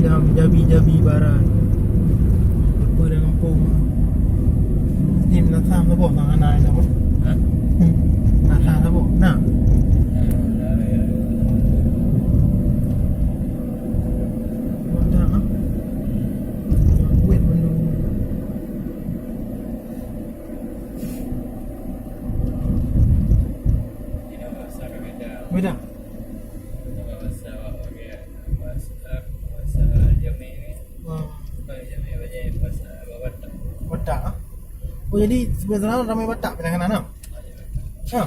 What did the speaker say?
Padang, Jabi Barat. Padang Kampung. Ni nak sama tu pun tangan naik tu. Ha? Nak sama tu pun. Nak. Padang. Wait benda. Beda. Batak. Oh jadi sebenarnya ramai Batak pindah kanan. Ha.